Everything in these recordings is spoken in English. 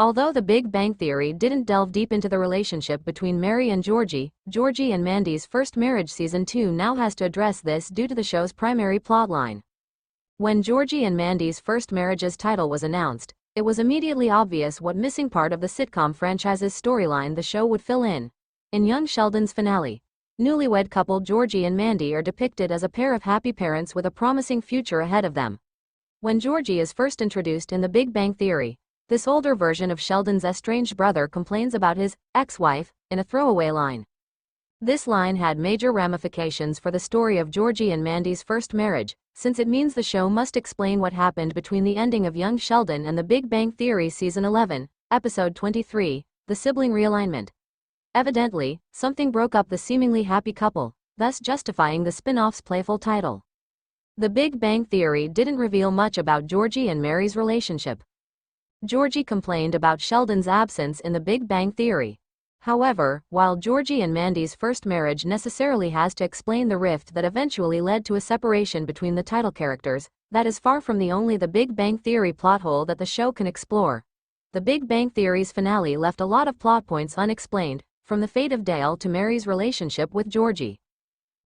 Although The Big Bang Theory didn't delve deep into the relationship between Mary and Georgie, Georgie and Mandy's First Marriage Season 2 now has to address this due to the show's primary plotline. When Georgie and Mandy's First Marriage's title was announced, it was immediately obvious what missing part of the sitcom franchise's storyline the show would fill in. In young Sheldon's finale, newlywed couple Georgie and Mandy are depicted as a pair of happy parents with a promising future ahead of them. When Georgie is first introduced in The Big Bang Theory, this older version of Sheldon's estranged brother complains about his ex-wife in a throwaway line. This line had major ramifications for the story of Georgie and Mandy's first marriage, since it means the show must explain what happened between the ending of Young Sheldon and The Big Bang Theory Season 11, Episode 23, The Sibling Realignment. Evidently, something broke up the seemingly happy couple, thus justifying the spin-off's playful title. The Big Bang Theory didn't reveal much about Georgie and Mary's relationship. Georgie complained about Sheldon's absence in The Big Bang Theory. However, while Georgie and Mandy's first marriage necessarily has to explain the rift that eventually led to a separation between the title characters, that is far from the only The Big Bang Theory plot hole that the show can explore. The Big Bang Theory's finale left a lot of plot points unexplained, from the fate of Dale to Mary's relationship with Georgie.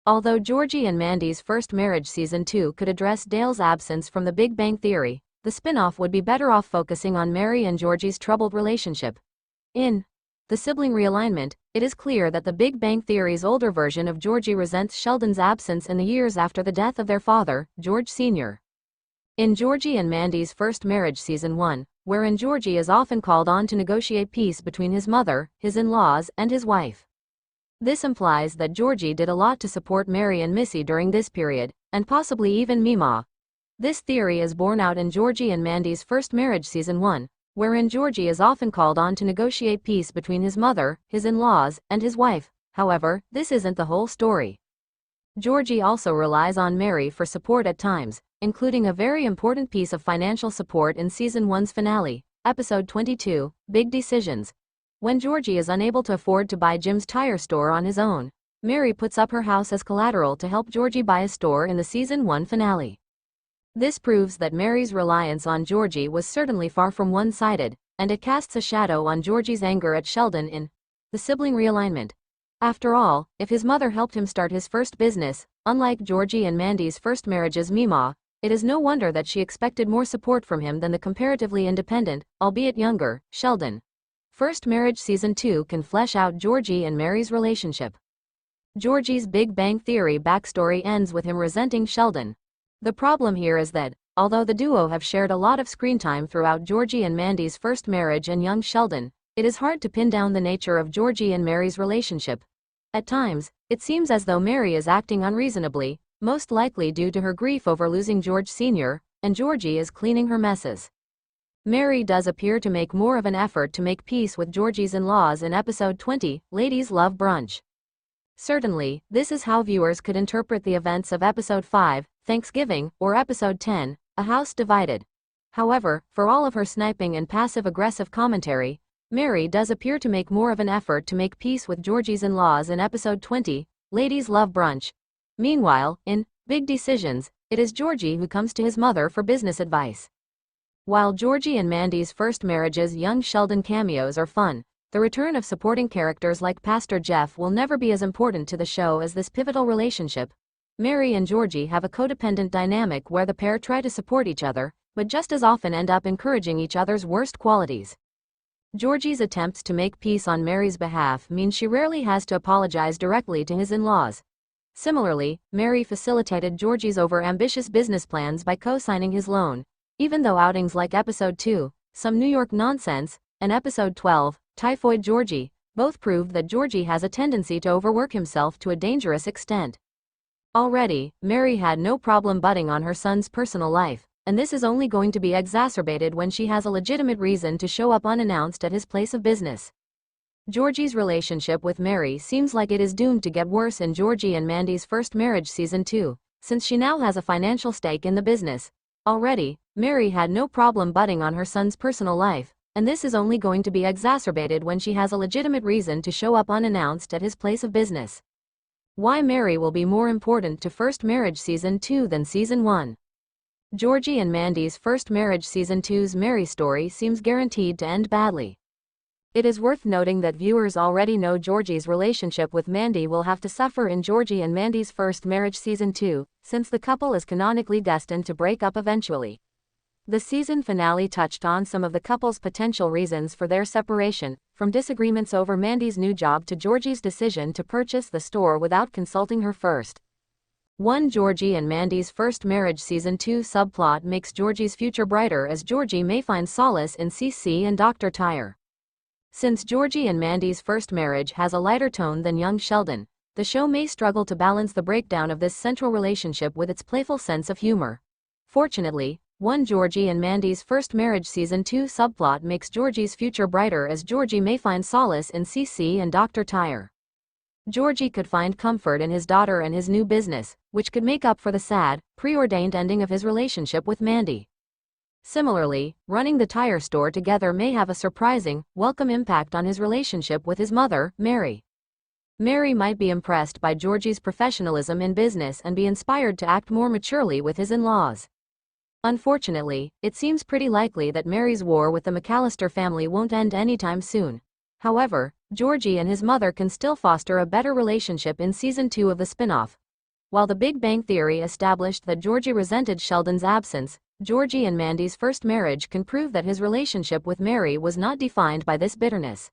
Although Georgie and Mandy's First Marriage Season 2 could address Dale's absence from The Big Bang Theory, the spin-off would be better off focusing on Mary and Georgie's troubled relationship. In The Sibling Realignment, it is clear that The Big Bang Theory's older version of Georgie resents Sheldon's absence in the years after the death of their father, George Sr. In Georgie and Mandy's First Marriage Season 1, wherein Georgie is often called on to negotiate peace between his mother, his in-laws, and his wife. This implies that Georgie did a lot to support Mary and Missy during this period, and possibly even Meemaw. This theory is borne out in Georgie and Mandy's First Marriage Season 1, wherein Georgie is often called on to negotiate peace between his mother, his in-laws, and his wife. However, this isn't the whole story. Georgie also relies on Mary for support at times, including a very important piece of financial support in Season 1's finale, Episode 22, Big Decisions. When Georgie is unable to afford to buy Jim's tire store on his own, Mary puts up her house as collateral to help Georgie buy a store in the Season 1 finale. This proves that Mary's reliance on Georgie was certainly far from one-sided, and it casts a shadow on Georgie's anger at Sheldon in The Sibling Realignment. After all, if his mother helped him start his first business, unlike Georgie and Mandy's first marriage's Meemaw, it is no wonder that she expected more support from him than the comparatively independent, albeit younger, Sheldon. First Marriage Season 2 can flesh out Georgie and Mary's relationship. Georgie's Big Bang Theory backstory ends with him resenting Sheldon. The problem here is that, although the duo have shared a lot of screen time throughout Georgie and Mandy's first marriage and young Sheldon, it is hard to pin down the nature of Georgie and Mary's relationship. At times, it seems as though Mary is acting unreasonably, most likely due to her grief over losing George Sr., and Georgie is cleaning her messes. Mary does appear to make more of an effort to make peace with Georgie's in-laws in Episode 20, Ladies Love Brunch. Certainly, this is how viewers could interpret the events of Episode 5, Thanksgiving, or Episode 10, A House Divided. However, for all of her sniping and passive-aggressive commentary, Mary does appear to make more of an effort to make peace with Georgie's in-laws in Episode 20, Ladies Love Brunch. Meanwhile, in Big Decisions, it is Georgie who comes to his mother for business advice. While Georgie and Mandy's first marriage's young Sheldon cameos are fun, the return of supporting characters like Pastor Jeff will never be as important to the show as this pivotal relationship. Mary and Georgie have a codependent dynamic where the pair try to support each other, but just as often end up encouraging each other's worst qualities. Georgie's attempts to make peace on Mary's behalf mean she rarely has to apologize directly to his in-laws. Similarly, Mary facilitated Georgie's over-ambitious business plans by co-signing his loan, even though outings like Episode 2, Some New York Nonsense, and Episode 12, Typhoid Georgie, both proved that Georgie has a tendency to overwork himself to a dangerous extent. Already, Mary had no problem butting on her son's personal life, and this is only going to be exacerbated when she has a legitimate reason to show up unannounced at his place of business. Georgie's relationship with Mary seems like it is doomed to get worse in Georgie and Mandy's First Marriage Season 2, since she now has a financial stake in the business. Already, Mary had no problem butting on her son's personal life, and this is only going to be exacerbated when she has a legitimate reason to show up unannounced at his place of business. Why Mary will be more important to First Marriage Season 2 than Season 1. Georgie and Mandy's First Marriage Season 2's Mary story seems guaranteed to end badly. It is worth noting that viewers already know Georgie's relationship with Mandy will have to suffer in Georgie and Mandy's First Marriage Season 2, since the couple is canonically destined to break up eventually. The season finale touched on some of the couple's potential reasons for their separation, from disagreements over Mandy's new job to Georgie's decision to purchase the store without consulting her first. One Georgie and Mandy's First Marriage Season 2 subplot makes Georgie's future brighter as Georgie may find solace in CC and Dr. Tyre. Since Georgie and Mandy's first marriage has a lighter tone than young Sheldon, the show may struggle to balance the breakdown of this central relationship with its playful sense of humor. Fortunately, one Georgie and Mandy's First Marriage Season 2 subplot makes Georgie's future brighter as Georgie may find solace in CC and Dr. Tyre. Georgie could find comfort in his daughter and his new business, which could make up for the sad, preordained ending of his relationship with Mandy. Similarly, running the tire store together may have a surprising, welcome impact on his relationship with his mother, Mary. Mary might be impressed by Georgie's professionalism in business and be inspired to act more maturely with his in-laws. Unfortunately, it seems pretty likely that Mary's war with the McAllister family won't end anytime soon. However, Georgie and his mother can still foster a better relationship in Season 2 of the spin-off. While The Big Bang Theory established that Georgie resented Sheldon's absence, Georgie and Mandy's first marriage can prove that his relationship with Mary was not defined by this bitterness.